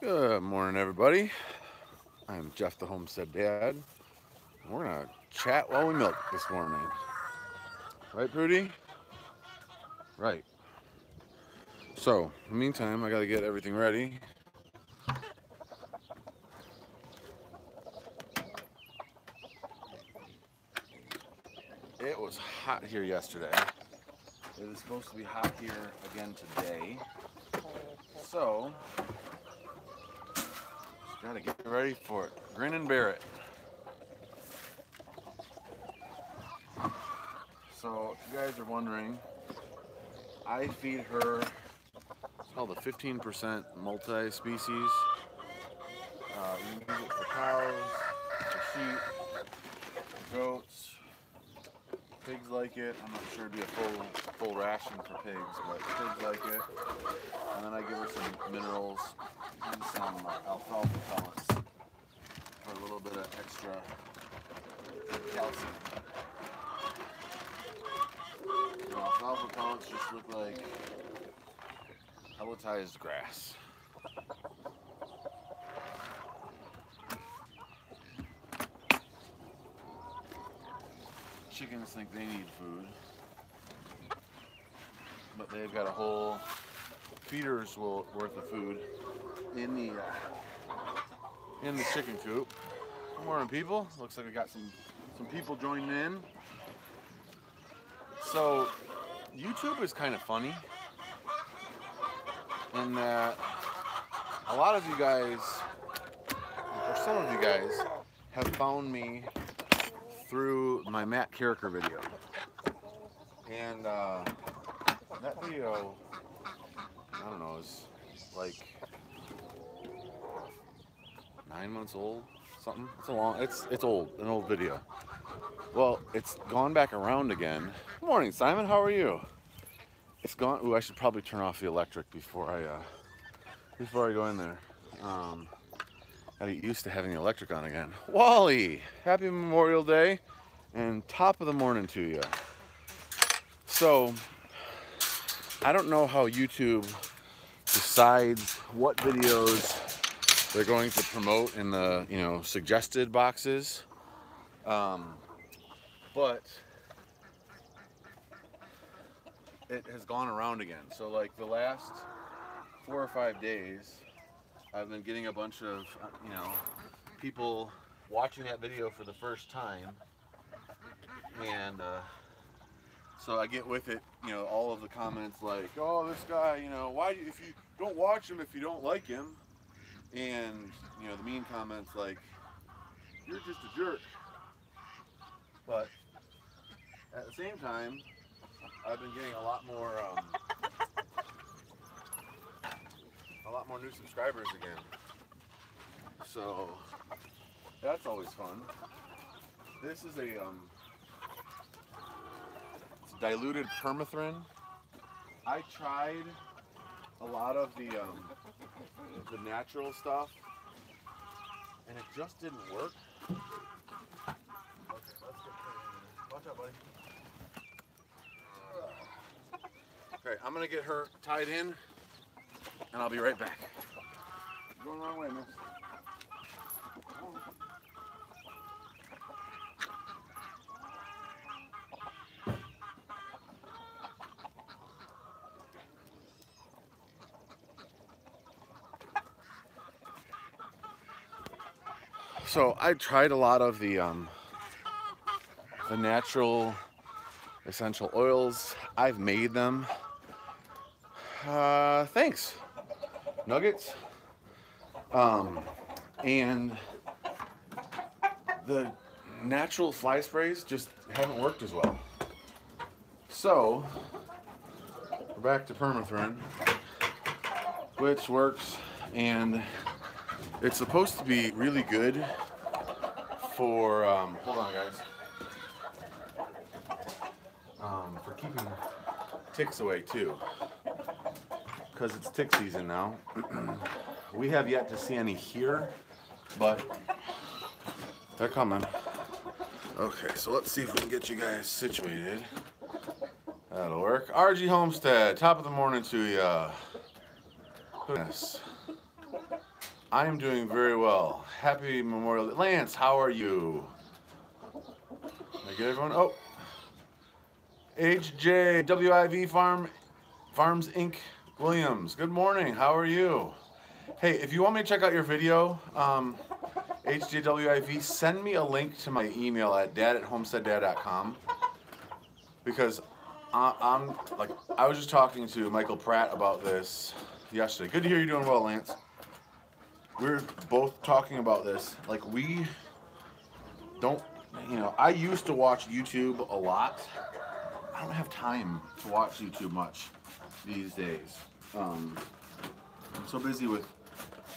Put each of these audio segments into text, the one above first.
Good morning, everybody. I'm Jeff, the Homestead Dad. We're gonna chat while we milk this morning. Right, Prudy? Right. So, in the meantime, I gotta get everything ready. It was hot here yesterday. It is supposed to be hot here again today. So, just gotta get ready for it. Grin and bear it. So, if you guys are wondering, I feed her, it's called a 15% multi-species. You can use it for cows, for sheep, for goats. Pigs like it. I'm not sure it'd be a full ration for pigs, but pigs like it. And then I give her some minerals and some alfalfa pellets for a little bit of extra calcium. Alfalfa pellets just look like pelletized grass. Chickens think they need food, but they've got a whole feeder's worth of food in the chicken coop. Good morning, people. Looks like we got some people joining in. So YouTube is kind of funny in that a lot of you guys, or some of you guys, have found me through my Matt Carricker video, and that video, I don't know, is like 9 months old, something. It's old, an old video. Well, it's gone back around again. Good morning, Simon. How are you? It's gone. Ooh, I should probably turn off the electric before I go in there. Gotta get used to having the electric on again. Wally, happy Memorial Day and top of the morning to you. So, I don't know how YouTube decides what videos they're going to promote in the, suggested boxes. But it has gone around again. So like the last 4 or 5 days, I've been getting a bunch of, people watching that video for the first time, and so I get with it, all of the comments like, oh, this guy, why, if you don't watch him if you don't like him, and, the mean comments like, you're just a jerk. But at the same time, I've been getting a lot more new subscribers again. So that's always fun. This is it's diluted permethrin. I tried a lot of the natural stuff, and it just didn't work. Okay, let's get watch out, buddy. Okay, I'm gonna get her tied in, and I'll be right back. You're going the wrong way, miss. So I tried a lot of the natural essential oils. I've made them. Thanks. Nuggets. And the natural fly sprays just haven't worked as well. So we're back to permethrin, which works, and it's supposed to be really good for, hold on guys, for keeping ticks away too, because it's tick season now. We have yet to see any here, but they're coming. Okay, so let's see if we can get you guys situated. That'll work. RG Homestead, top of the morning to ya. Goodness. I am doing very well. Happy Memorial Day. Lance, how are you? Did I get everyone? Oh. HJWIV Farms Inc. Williams. Good morning. How are you? Hey, if you want me to check out your video, HJWIV, send me a link to my email at dad@homesteaddad.com, because I was just talking to Michael Pratt about this yesterday. Good to hear you're doing well, Lance. We were both talking about this. Like, we don't, I used to watch YouTube a lot. I don't have time to watch YouTube much these days. I'm so busy with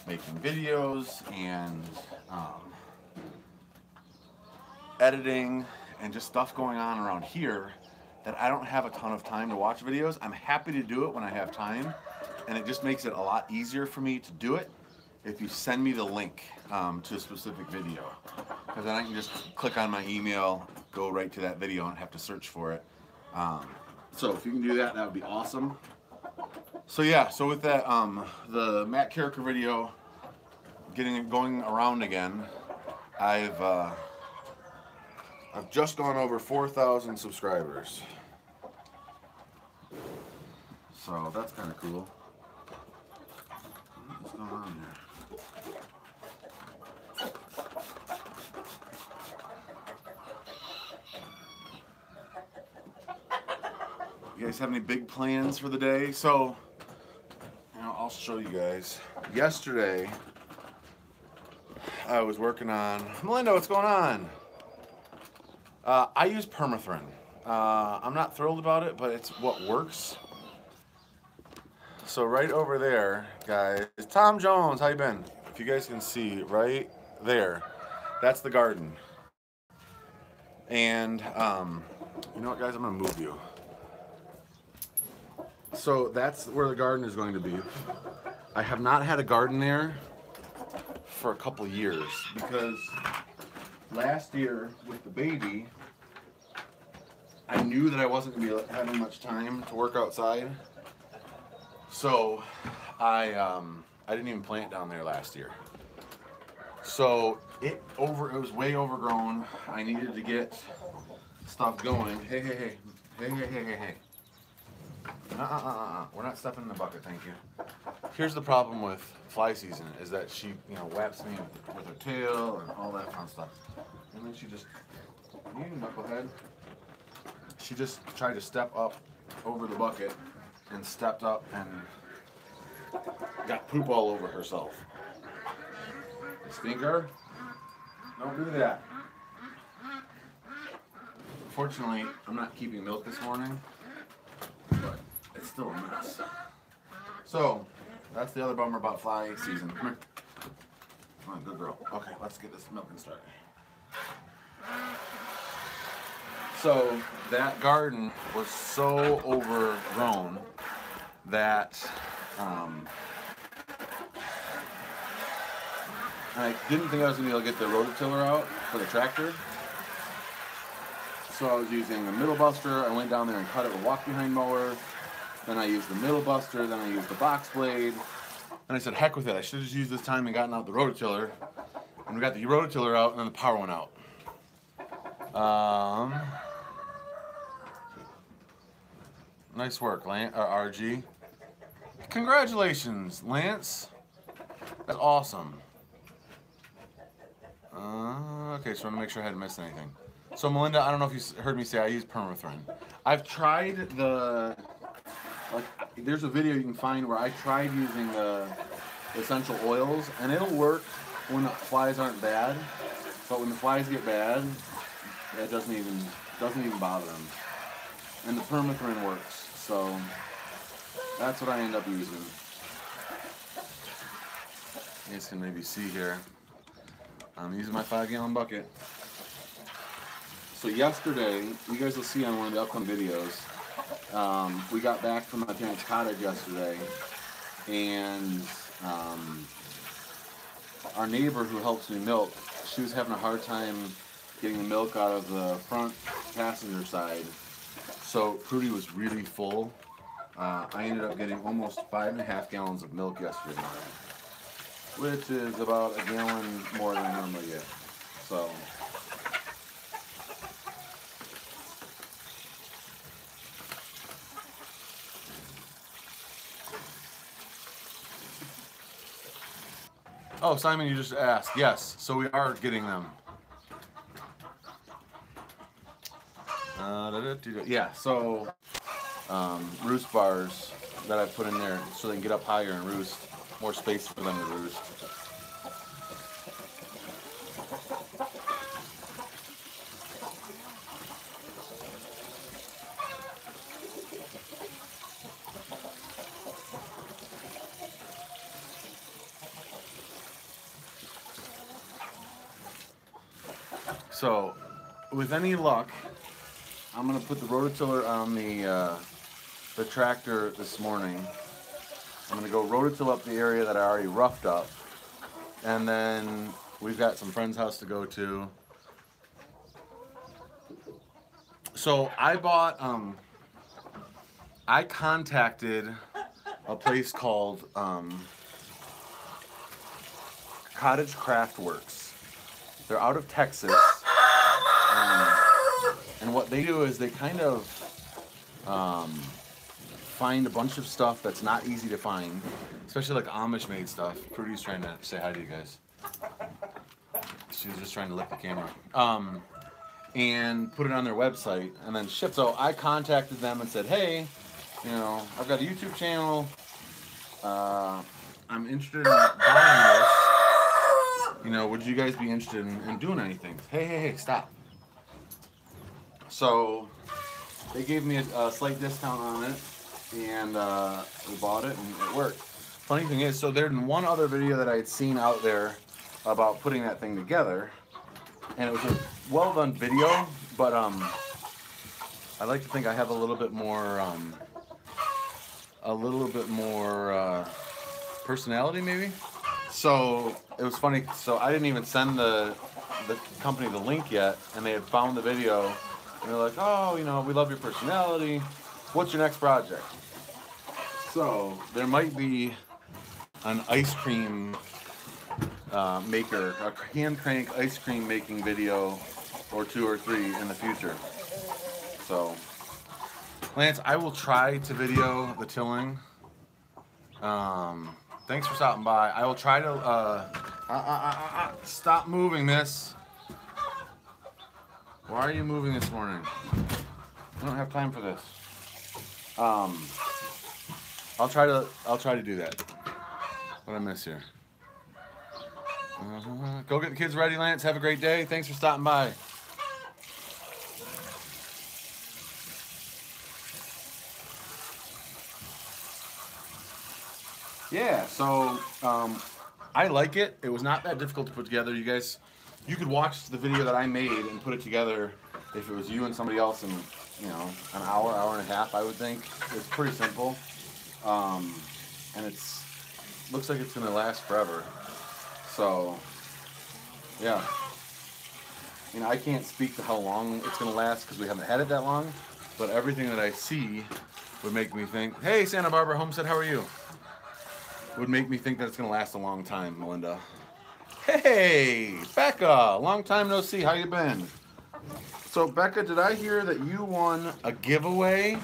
making videos and editing and just stuff going on around here that I don't have a ton of time to watch videos. I'm happy to do it when I have time, and it just makes it a lot easier for me to do it if you send me the link to a specific video, because then I can just click on my email, go right to that video, and have to search for it. So if you can do that, that would be awesome. So yeah, so with that, the Matt Carricker video getting it going around again, I've just gone over 4,000 subscribers. So that's kind of cool. What's going on here? You guys have any big plans for the day? So, I'll show you guys. Yesterday, I was working on... Melinda, what's going on? I use permethrin. I'm not thrilled about it, but it's what works. So right over there, guys, Tom Jones, how you been? If you guys can see right there, that's the garden. And you know what, guys, I'm gonna move you. So that's where the garden is going to be. I have not had a garden there for a couple years, because last year with the baby, I knew that I wasn't going to be having much time to work outside. So I didn't even plant down there last year. So it was way overgrown. I needed to get stuff going. Hey. We're not stepping in the bucket, thank you. Here's the problem with fly season, is that she, whaps me with her tail and all that fun stuff. And then she just, knucklehead. She just tried to step up over the bucket and stepped up and got poop all over herself. Stinker, don't do that. Fortunately, I'm not keeping milk this morning, but it's still a mess. So, that's the other bummer about fly season. Come here. Come on, good girl. Okay, let's get this milking started. So, that garden was so overgrown that I didn't think I was going to be able to get the rototiller out for the tractor. So I was using the middle buster. I went down there and cut it with a walk-behind mower. Then I used the middle buster. Then I used the box blade. And I said, heck with it. I should have just used this time and gotten out the rototiller. And we got the rototiller out, and then the power went out. Nice work, RG. Congratulations, Lance. That's awesome. Okay, so I want to make sure I hadn't missed anything. So Melinda, I don't know if you heard me say I use permethrin. I've tried there's a video you can find where I tried using the essential oils, and it'll work when the flies aren't bad, but when the flies get bad, it doesn't even bother them. And the permethrin works, so that's what I end up using. You guys can maybe see here. I'm using my 5-gallon bucket. So yesterday, you guys will see on one of the upcoming videos, we got back from my parents' cottage yesterday, and our neighbor who helps me milk, she was having a hard time getting the milk out of the front passenger side. So Prudy was really full. I ended up getting almost 5.5 gallons of milk yesterday morning. which is about a gallon more than I normally get. So. Oh, Simon, you just asked. Yes, so we are getting them. Yeah, so roost bars that I put in there so they can get up higher and roost. More space for them to roost. So, with any luck, I'm gonna put the rototiller on the tractor this morning. I'm gonna go rototill up the area that I already roughed up, and then we've got some friend's house to go to. So I contacted a place called Cottage Craft Works. They're out of Texas, and what they do is they kind of find a bunch of stuff that's not easy to find, especially like Amish made stuff. Prudy's trying to say hi to you guys. She was just trying to lick the camera. And put it on their website and then ship. So I contacted them and said, hey, you know, I've got a YouTube channel. I'm interested in buying this. You know, would you guys be interested in doing anything? Hey, stop. So they gave me a slight discount on it, and we bought it, and it worked. Funny thing is, so there's one other video that I had seen out there about putting that thing together, and it was a well done video, but I like to think I have a little bit more personality, maybe. So it was funny. So I didn't even send the company the link yet, and they had found the video, and they're like, "Oh, you know, we love your personality. What's your next project?" So there might be an ice cream maker, a hand crank ice cream making video, or 2 or 3 in the future. So, Lance, I will try to video the tilling. Thanks for stopping by. I will try to, stop moving, miss. Why are you moving this morning? I don't have time for this. I'll try to do that. What I miss here? Go get the kids ready, Lance. Have a great day. Thanks for stopping by. Yeah, so I like it. It was not that difficult to put together. You guys, you could watch the video that I made and put it together if it was you and somebody else in, you know, an hour, hour and a half, I would think. It's pretty simple. And looks like it's going to last forever. So, yeah. You know, I can't speak to how long it's going to last because we haven't had it that long, but everything that I see would make me think, hey, Santa Barbara Homestead, how are you? Would make me think that it's going to last a long time, Melinda. Hey, Becca, long time no see. How you been? So, Becca, did I hear that you won a giveaway?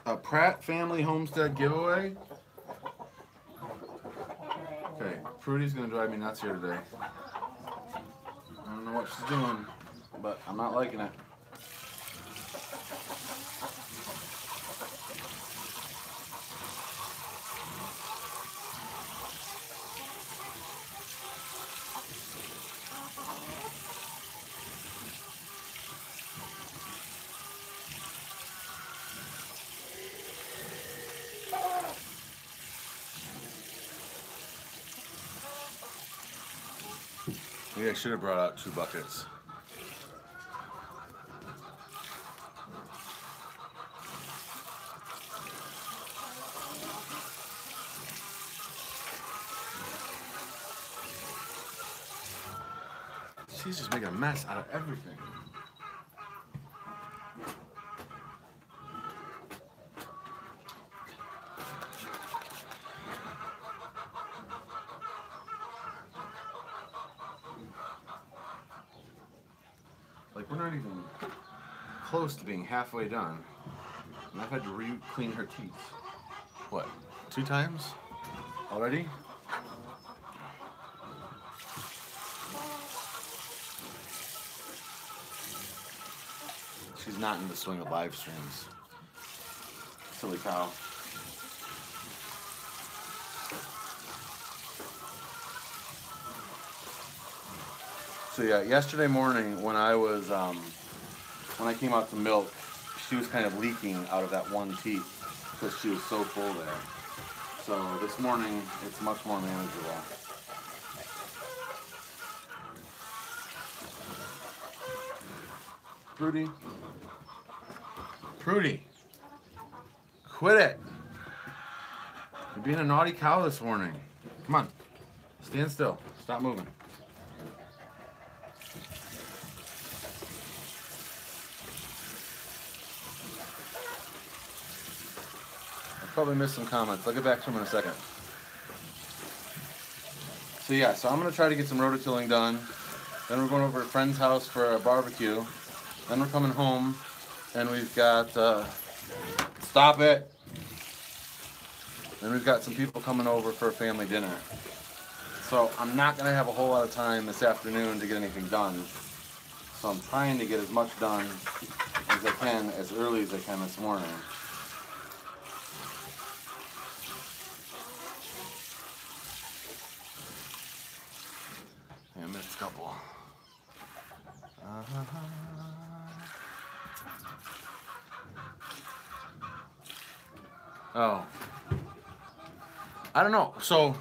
A Pratt Family Homestead giveaway? Okay, Prudy's going to drive me nuts here today. I don't know what she's doing, but I'm not liking it. Maybe I should have brought out 2 buckets. She's just making a mess out of everything. Like, we're not even close to being halfway done. And I've had to re-clean her teeth. What, 2 times already? She's not in the swing of live streams. Silly cow. So yeah, yesterday morning when I was when I came out to milk, she was kind of leaking out of that one teeth because she was so full there. So this morning it's much more manageable. Prudy. Prudy. Quit it. You're being a naughty cow this morning. Come on. Stand still. Stop moving. I probably missed some comments. I'll get back to them in a second. So yeah, so I'm going to try to get some rototilling done. Then we're going over to a friend's house for a barbecue. Then we're coming home and we've got, stop it. Then we've got some people coming over for a family dinner. So I'm not going to have a whole lot of time this afternoon to get anything done. So I'm trying to get as much done as I can as early as I can this morning. Yeah, I missed a couple. Oh. I don't know. So,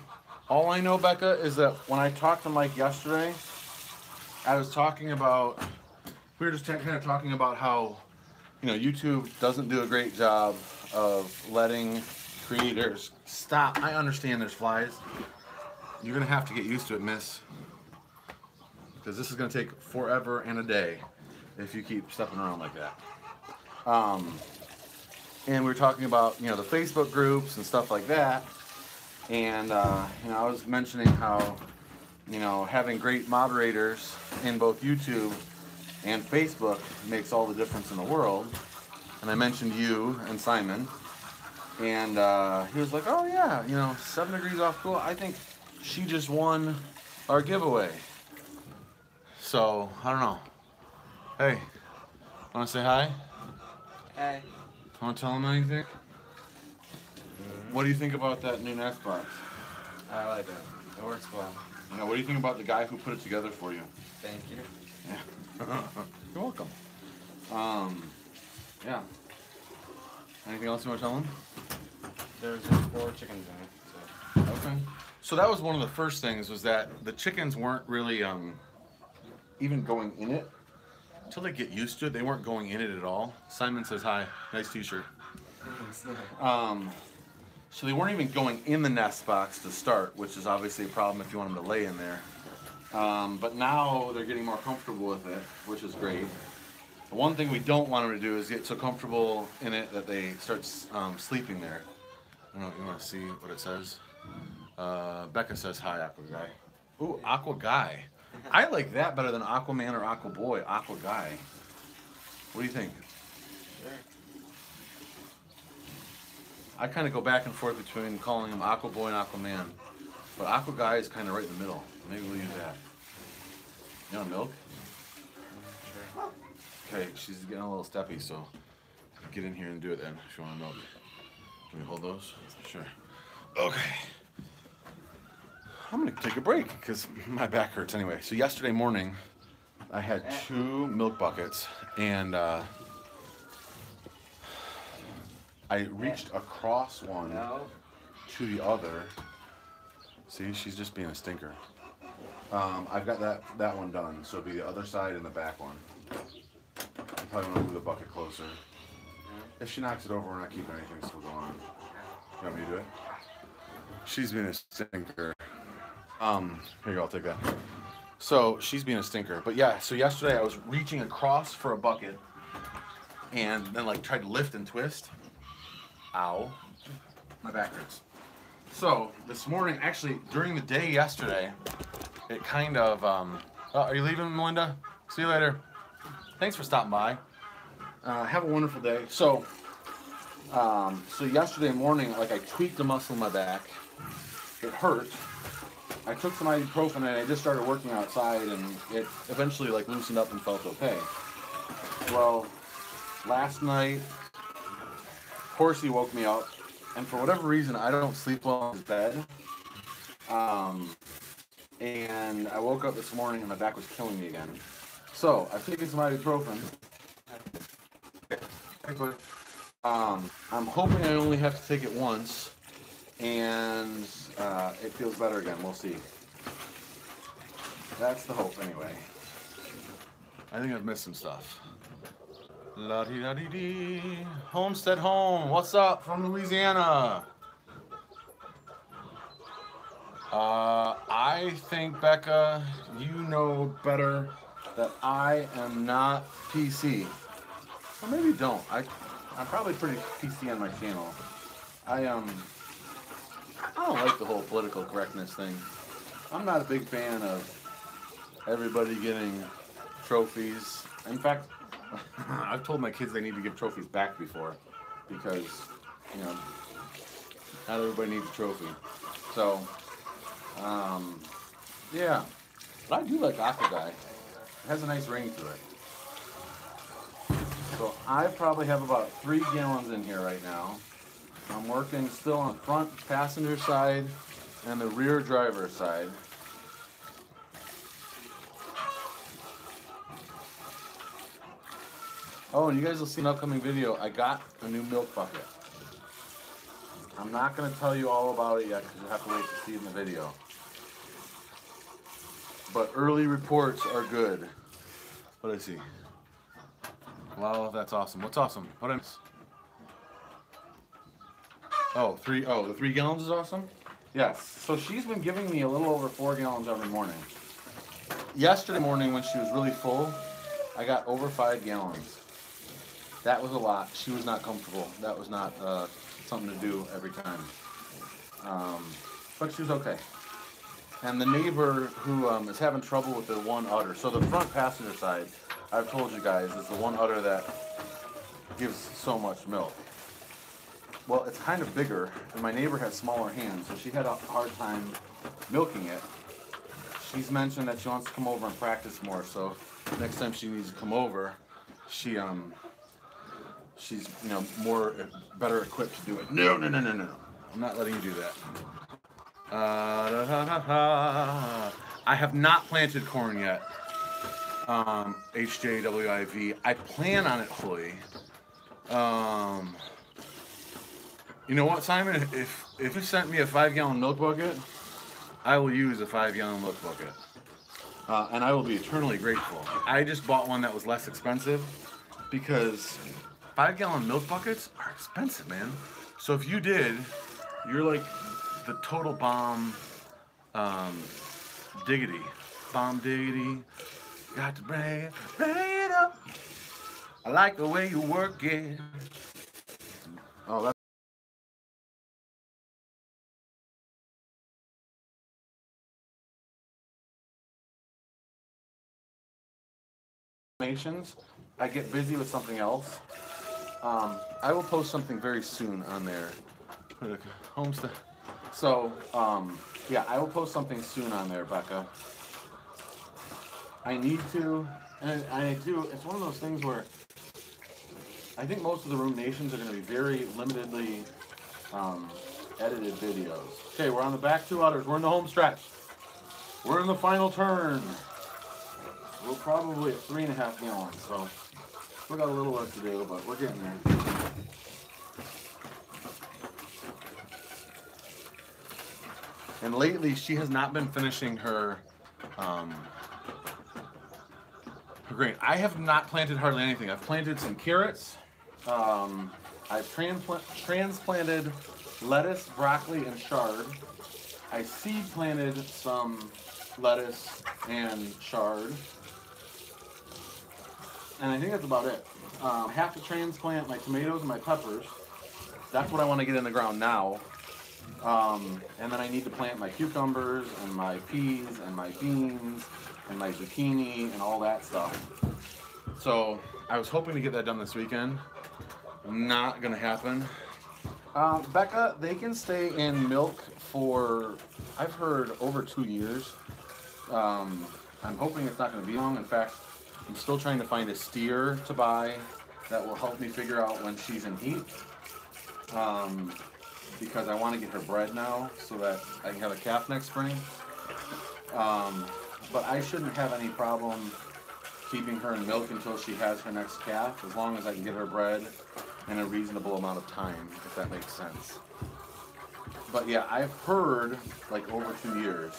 all I know, Becca, is that when I talked to Mike yesterday, I was talking about, we were just kind of talking about how, you know, YouTube doesn't do a great job of letting creators stop. I understand there's flies. You're going to have to get used to it, miss. Because this is going to take forever and a day if you keep stepping around like that. And we were talking about, you know, the Facebook groups and stuff like that. And, you know, I was mentioning how, you know, having great moderators in both YouTube and Facebook makes all the difference in the world. And I mentioned you and Simon. And he was like, oh, yeah, you know, 7 degrees off cool. I think she just won our giveaway. So, I don't know. Hey, want to say hi? Hey. Want to tell him anything? What do you think about that new nest box? I like it. It works well. You know, what do you think about the guy who put it together for you? Thank you. Yeah. You're welcome. Yeah. Anything else you want to tell him? There's just 4 chickens in it. Okay. So that was one of the first things, was that the chickens weren't really even going in it. Until they get used to it, they weren't going in it at all. Simon says hi. Nice t-shirt. So they weren't even going in the nest box to start, which is obviously a problem if you want them to lay in there. But now they're getting more comfortable with it, which is great. The one thing we don't want them to do is get so comfortable in it that they start sleeping there. I don't know, you want to see what it says? Becca says hi, Aqua Guy. Ooh, Aqua Guy. I like that better than Aquaman or Aqua Boy. Aqua Guy. What do you think? Sure. I kind of go back and forth between calling him Aqua Boy and Aquaman. But Aqua Guy is kind of right in the middle. Maybe we'll use that. You want milk? Sure. Okay, she's getting a little steppy, so get in here and do it then if you want milk. Can we hold those? Sure. Okay. I'm going to take a break because my back hurts anyway. So yesterday morning, I had 2 milk buckets, and I reached across one to the other. See, she's just being a stinker. I've got that one done, so it'll be the other side and the back one. I probably want to move the bucket closer. If she knocks it over, we're not keeping anything, so we'll go on. You want me to do it? She's being a stinker. Here you go, I'll take that. So she's being a stinker. But yeah, so yesterday I was reaching across for a bucket and then like tried to lift and twist. Ow. My back hurts. So this morning, actually during the day yesterday, it kind of, oh, are you leaving, Melinda? See you later. Thanks for stopping by. Have a wonderful day. So yesterday morning, like I tweaked a muscle in my back. It hurt. I took some ibuprofen and I just started working outside, and it eventually like loosened up and felt okay. Well, last night, Horsey woke me up, and for whatever reason, I don't sleep well in bed. And I woke up this morning and my back was killing me again. So I've taken some ibuprofen. I'm hoping I only have to take it once, and it feels better again. We'll see. That's the hope, anyway. I think I've missed some stuff. La-dee-da-dee-dee. Homestead home. What's up from Louisiana? I think, Becca, you know better that I am not PC. Or maybe you don't. I'm probably pretty PC on my channel. I don't like the whole political correctness thing. I'm not a big fan of everybody getting trophies. In fact, I've told my kids they need to give trophies back before, because, you know, not everybody needs a trophy. So, yeah. But I do like Aqua Dye. It has a nice ring to it. So I probably have about 3 gallons in here right now. I'm working still on the front passenger side and the rear driver side. Oh, and you guys will see an upcoming video. I got a new milk bucket. I'm not going to tell you all about it yet because you'll have to wait to see it in the video. But early reports are good. What did I see? Wow, that's awesome. What's awesome? What I miss? Oh, the 3 gallons is awesome? Yes. So she's been giving me a little over 4 gallons every morning. Yesterday morning when she was really full, I got over 5 gallons. That was a lot. She was not comfortable. That was not something to do every time. But she was okay. And the neighbor who is having trouble with the one udder. So the front passenger side, I've told you guys, is the one udder that gives so much milk. Well, it's kind of bigger, and my neighbor has smaller hands, so she had a hard time milking it. She's mentioned that she wants to come over and practice more, so next time she needs to come over, she's better equipped to do it. No. I'm not letting you do that. I have not planted corn yet. HJWIV. I plan on it fully. You know what, Simon? If you sent me a 5-gallon milk bucket, I will use a 5-gallon milk bucket. And I will be eternally grateful. I just bought one that was less expensive because 5-gallon milk buckets are expensive, man. So if you did, you're like the total bomb diggity. Bomb diggity. Got to bring it up. I like the way you work it. Oh, that's I get busy with something else. I will post something very soon on there. Homestead. So, yeah, I will post something soon on there, Becca. I need to, and I do. It's one of those things where I think most of the ruminations are going to be very limitedly edited videos. Okay, we're on the back 2 udders. We're in the home stretch. We're in the final turn. We're probably at 3.5 gallons, so we got a little work to do, but we're getting there. And lately, she has not been finishing her grain. I have not planted hardly anything. I've planted some carrots. I've transplanted lettuce, broccoli, and chard. I seed planted some lettuce and chard. And I think that's about it. I have to transplant my tomatoes and my peppers. That's what I want to get in the ground now. And then I need to plant my cucumbers and my peas and my beans and my zucchini and all that stuff. So I was hoping to get that done this weekend. Not gonna happen. Becca, they can stay in milk for, I've heard, over 2 years. I'm hoping it's not gonna be long. In fact, I'm still trying to find a steer to buy that will help me figure out when she's in heat. Because I want to get her bred now so that I can have a calf next spring. But I shouldn't have any problem keeping her in milk until she has her next calf, as long as I can get her bred in a reasonable amount of time, if that makes sense. But yeah, I've heard like over 2 years.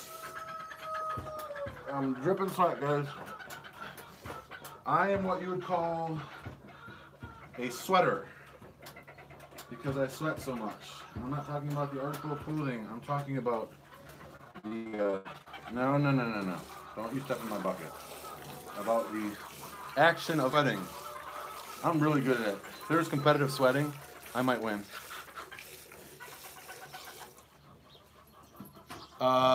I'm dripping sweat, guys. I am what you would call a sweater because I sweat so much. And I'm not talking about the article of clothing. I'm talking about the no. Don't you step in my bucket. About the action of sweating. I'm really good at it. If there's competitive sweating, I might win.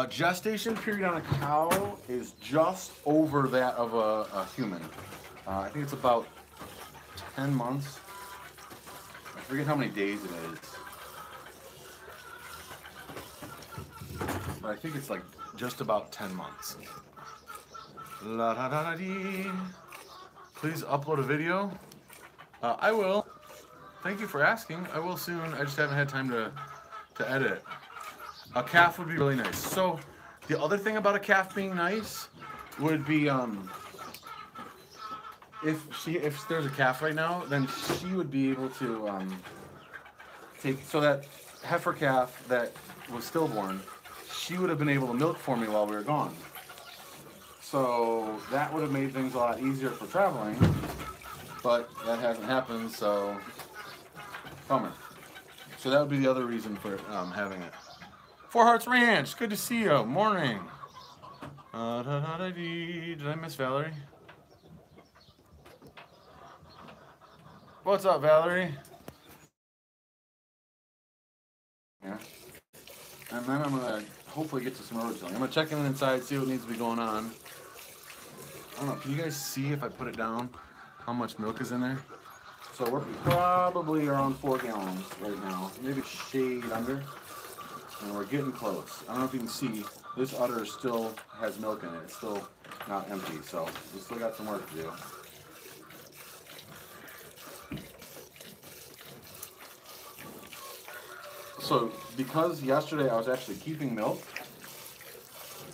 Gestation period on a cow is just over that of a human. I think it's about 10 months. I forget how many days it is. But I think it's like just about 10 months. La da da da dee. Please upload a video. I will. Thank you for asking. I will soon. I just haven't had time to edit. A calf would be really nice. So the other thing about a calf being nice would be if there's a calf right now, then she would be able to take, so that heifer calf that was stillborn, she would have been able to milk for me while we were gone. So that would have made things a lot easier for traveling, but that hasn't happened, so bummer. So that would be the other reason for having it. Four Hearts Ranch, good to see you. Morning. Did I miss Valerie? What's up, Valerie? Yeah. And then I'm gonna hopefully get to some road tilling. I'm gonna check in inside, see what needs to be going on. I don't know, can you guys see if I put it down, how much milk is in there? So we're probably around 4 gallons right now, maybe shade under. And we're getting close. I don't know if you can see, this udder still has milk in it. It's still not empty, so we still got some work to do. So because yesterday I was actually keeping milk,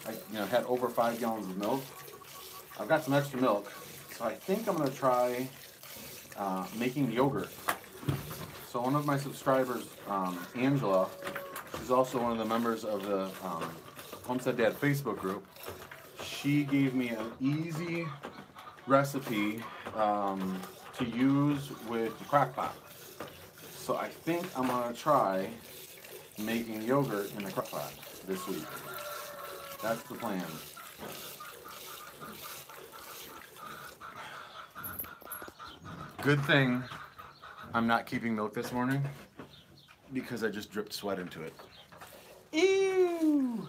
I had over 5 gallons of milk. I've got some extra milk, so I think I'm going to try making yogurt. So one of my subscribers, Angela, she's also one of the members of the Homestead Dad Facebook group. She gave me an easy recipe to use with the crock pot. So I think I'm going to try making yogurt in the crock pot this week. That's the plan. Good thing I'm not keeping milk this morning because I just dripped sweat into it. Ew!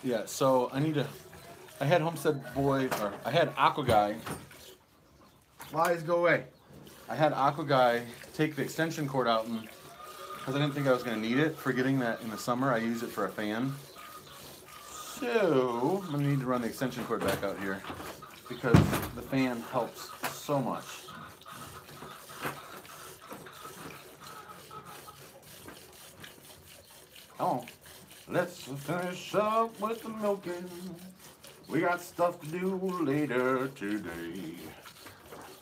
Yeah, so I had I had Aqua Guy. Flies, go away. I had Aqua Guy take the extension cord out, and because I didn't think I was going to need it, forgetting that in the summer I use it for a fan. So I'm going to need to run the extension cord back out here because the fan helps so much. Oh, let's finish up with the milking. We got stuff to do later today.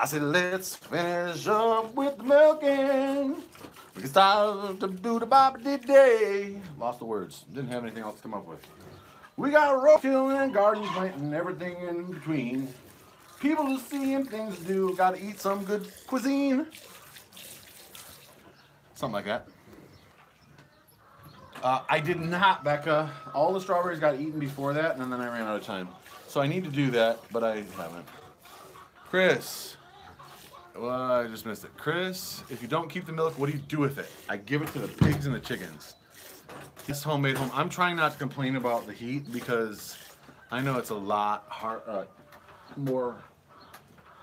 I said, let's finish up with the milking. We can start to do the bobbity day. Lost the words. Didn't have anything else to come up with. We got road tilling and garden planting and everything in between. People to see and things to do. Got to eat some good cuisine. Something like that. I did not, Becca. All the strawberries got eaten before that, and then I ran out of time. So I need to do that, but I haven't. Chris. Well, I just missed it. Chris, if you don't keep the milk, what do you do with it? I give it to the pigs and the chickens. It's homemade home. I'm trying not to complain about the heat because I know it's a lot hard. more.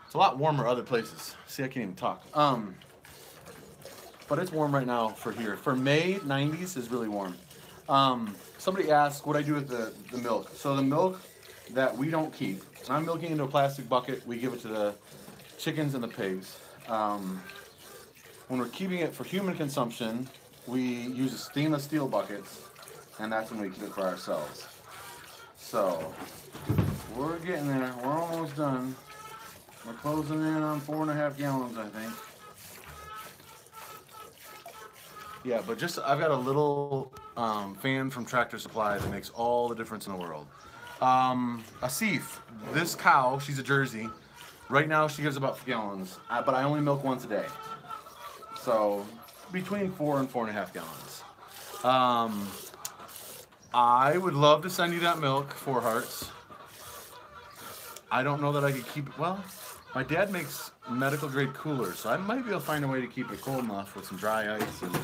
It's a lot warmer other places. See, I can't even talk. But it's warm right now for here. For May, 90s is really warm. Somebody asked what I do with the milk. So the milk that we don't keep, and I'm milking into a plastic bucket. We give it to the chickens and the pigs. When we're keeping it for human consumption, we use stainless steel buckets, and that's when we keep it for ourselves. So we're getting there. We're almost done. We're closing in on 4.5 gallons, I think. Yeah, but just I've got a little fan from Tractor Supply that makes all the difference in the world. Asif, this cow, she's a Jersey. Right now she gives about 4 gallons, but I only milk once a day. So between 4 and 4.5 gallons. I would love to send you that milk, 4 hearts. I don't know that I could keep it. Well, my dad makes medical grade coolers, so I might be able to find a way to keep it cold enough with some dry ice. And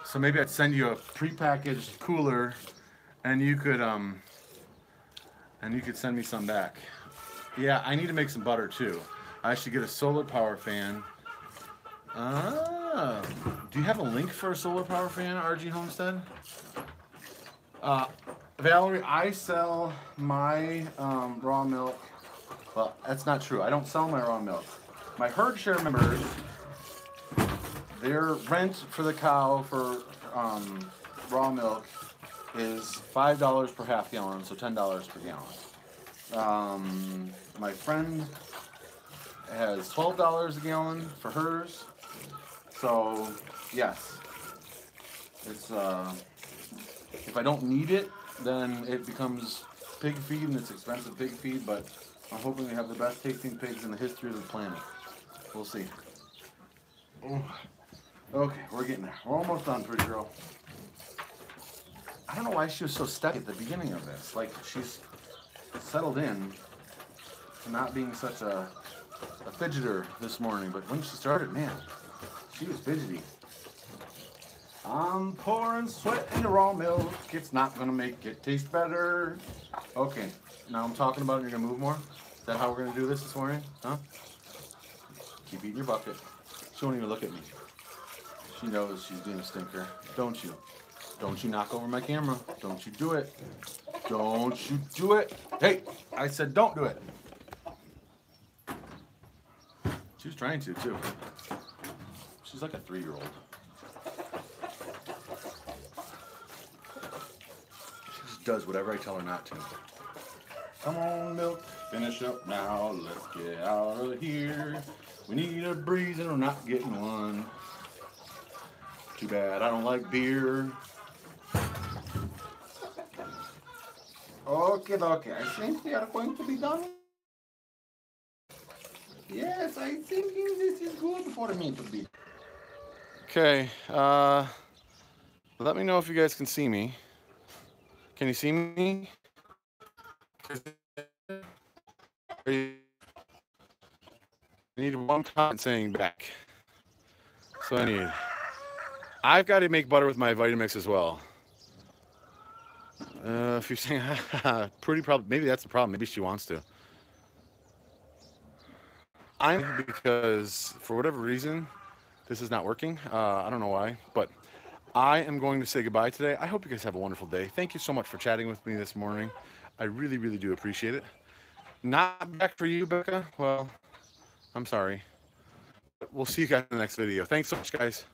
so maybe I'd send you a prepackaged cooler, and you could send me some back. Yeah, I need to make some butter too. I should get a solar power fan. Do you have a link for a solar power fan, RG Homestead? Valerie, I sell my raw milk. Well, that's not true. I don't sell my raw milk. My herd share members, their rent for the cow for raw milk is $5 per half gallon, so $10 per gallon. My friend has $12 a gallon for hers. So yes, it's if I don't need it, then it becomes pig feed, and it's expensive pig feed. But I'm hoping we have the best tasting pigs in the history of the planet. We'll see. Okay, we're getting there. We're almost done, pretty girl. I don't know why she was so stuck at the beginning of this. Like, she's settled in to not being such a fidgeter this morning. But when she started, man, she was fidgety. I'm pouring sweat into raw milk. It's not gonna make it taste better. Okay, now I'm talking about it. You're gonna move more? Is that how we're gonna do this morning? Huh? Keep eating your bucket. She won't even look at me. She knows she's being a stinker. Don't you? Don't you knock over my camera. Don't you do it. Don't you do it. Hey, I said don't do it. She was trying to, too. She's like a 3-year-old. She just does whatever I tell her not to. Come on, milk. Finish up now. Let's get out of here. We need a breeze and we're not getting one. Too bad I don't like beer. Okay, I think we are going to be done. Yes, I'm thinking this is good for me to be. Okay, let me know if you guys can see me. Can you see me? I need one comment saying back. So I've got to make butter with my Vitamix as well. If you're saying, pretty probably, maybe that's the problem. Maybe she wants to. Because for whatever reason, this is not working. I don't know why, but I am going to say goodbye today. I hope you guys have a wonderful day. Thank you so much for chatting with me this morning. I really, really do appreciate it. Not back for you, Becca. Well, I'm sorry. We'll see you guys in the next video. Thanks so much, guys.